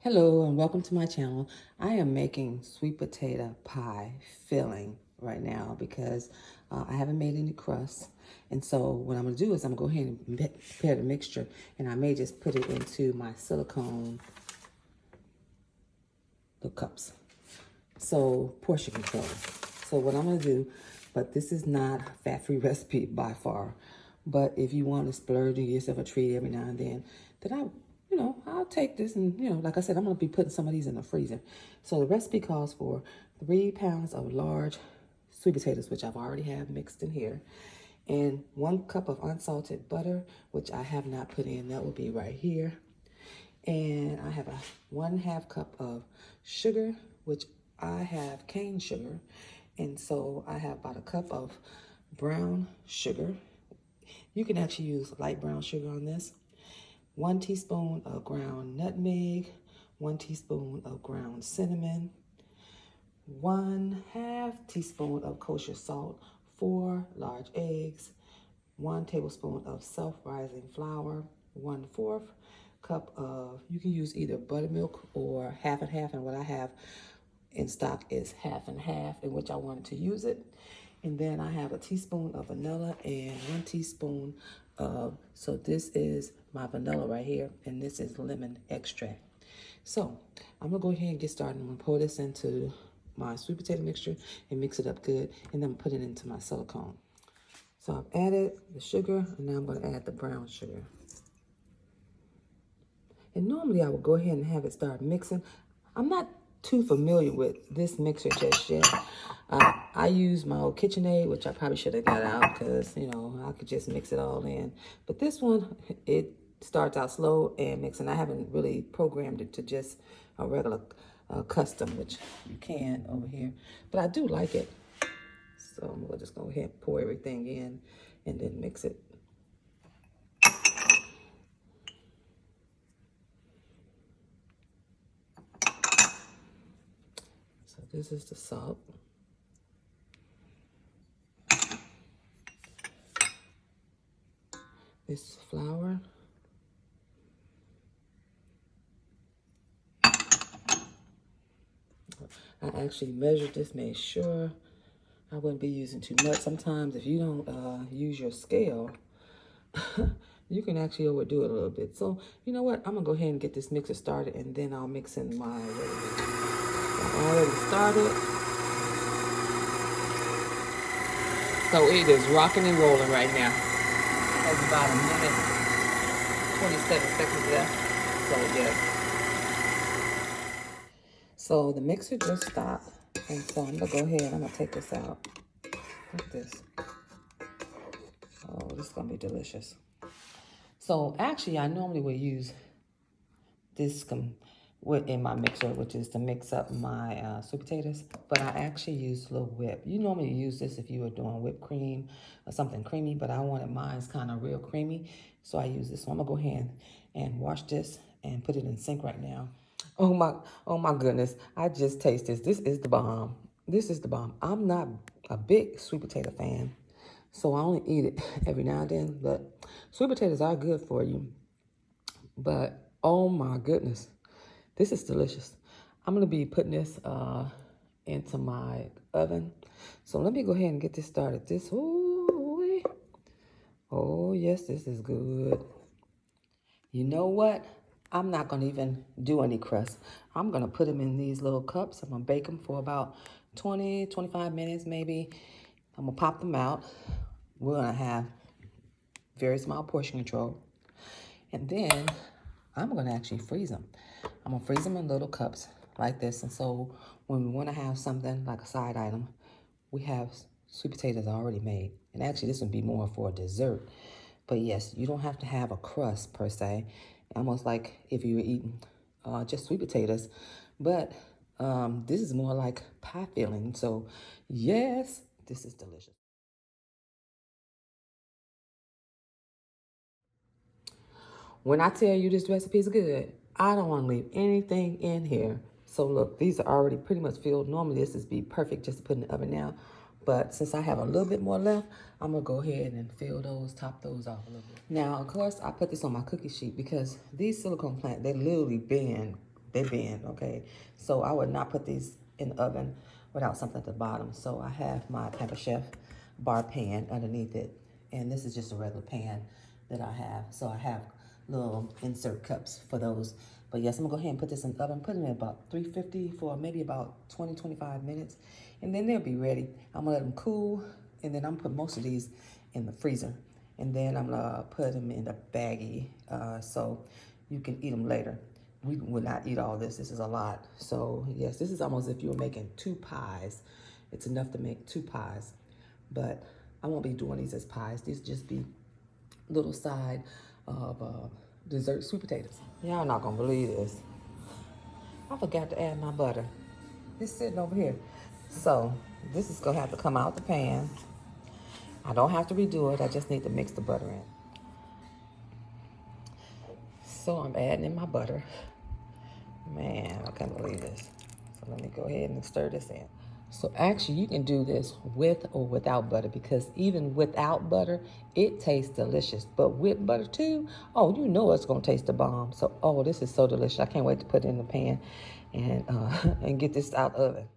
Hello and welcome to my channel. I am making sweet potato pie filling right now because I haven't made any crust. And so what I'm going to do is I'm going to go ahead and prepare the mixture, and I may just put it into my silicone little cups. So portion control. So what I'm going to do, but this is not a fat-free recipe by far. But if you want to splurge and give yourself a treat every now and then I'll take this and, like I said, I'm going to be putting some of these in the freezer. So the recipe calls for 3 pounds of large sweet potatoes, which I've already have mixed in here, and 1 cup of unsalted butter, which I have not put in. That will be right here. And I have a 1/2 cup of sugar, which I have cane sugar. And so I have about a cup of brown sugar. You can actually use light brown sugar on this. 1 teaspoon of ground nutmeg, 1 teaspoon of ground cinnamon, 1/2 teaspoon of kosher salt, 4 large eggs, 1 tablespoon of self-rising flour, 1/4 cup of, you can use either buttermilk or half and half, and what I have in stock is half and half, in which I wanted to use it. And then I have a teaspoon of vanilla and 1 teaspoon of, so this is my vanilla right here, and this is lemon extract. So I'm gonna go ahead and get started. I'm gonna pour this into my sweet potato mixture and mix it up good, and then put it into my silicone. So I've added the sugar, and now I'm gonna add the brown sugar. And normally I would go ahead and have it start mixing. I'm not too familiar with this mixer just yet. I use my old KitchenAid, which I probably should have got out because, I could just mix it all in. But this one, it starts out slow and mixing. I haven't really programmed it to just a regular custom, which you can over here. But I do like it. So we'll just go ahead and pour everything in and then mix it. So this is the salt. This is flour. I actually measured this, made sure I wouldn't be using too much. Sometimes if you don't use your scale, you can actually overdo it a little bit. So you know what? I'm gonna go ahead and get this mixer started, and then I'll mix in my I've already started. So it is rocking and rolling right now. That's about a minute, 27 seconds left. So yes. So the mixer just stopped. And so I'm gonna go ahead, I'm gonna take this out. Like this. Oh, this is gonna be delicious. So actually I normally would use this in my mixer, which is to mix up my sweet potatoes, but I actually use a little whip. You normally use this if you were doing whipped cream or something creamy, but I wanted mine's kind of real creamy, so I use this. So I'm gonna go ahead and wash this and put it in the sink right now. Oh my goodness, I just taste this. This is the bomb. This is the bomb. I'm not a big sweet potato fan, so I only eat it every now and then, but sweet potatoes are good for you. But oh my goodness, this is delicious. I'm gonna be putting this into my oven. So let me go ahead and get this started. Oh yes, this is good. You know what? I'm not gonna even do any crust. I'm gonna put them in these little cups. I'm gonna bake them for about 20, 25 minutes maybe. I'm gonna pop them out. We're gonna have very small portion control. And then I'm gonna actually freeze them. I'm gonna freeze them in little cups like this. And so when we wanna have something like a side item, we have sweet potatoes already made. And actually this would be more for a dessert. But yes, you don't have to have a crust per se. Almost like if you were eating just sweet potatoes. But this is more like pie filling. So yes, this is delicious. When I tell you this recipe is good, I don't want to leave anything in here. So look, these are already pretty much filled. Normally this would be perfect just to put in the oven now. But since I have a little bit more left, I'm going to go ahead and fill those, top those off a little bit. Now, of course, I put this on my cookie sheet because these silicone plants, they literally bend they bend, okay? So I would not put these in the oven without something at the bottom. So I have my Pampered Chef bar pan underneath it. And this is just a regular pan that I have. So I have little insert cups for those. But yes, I'm gonna go ahead and put this in the oven, put it in about 350 for maybe about 20, 25 minutes. And then they'll be ready. I'm gonna let them cool. And then I'm gonna put most of these in the freezer. And then I'm gonna put them in a baggie so you can eat them later. We would not eat all this. This is a lot. So yes, this is almost if you were making 2 pies. It's enough to make 2 pies. But I won't be doing these as pies. These just be little side of dessert sweet potatoes. Y'all not gonna believe this. I forgot to add my butter. It's sitting over here. So this is gonna have to come out the pan. I don't have to redo it. I just need to mix the butter in. So I'm adding in my butter. Man, I can't believe this. So let me go ahead and stir this in. So actually you can do this with or without butter, because even without butter, it tastes delicious. But with butter too, oh, you know it's gonna taste the bomb. So, oh, this is so delicious. I can't wait to put it in the pan and, and get this out of the oven.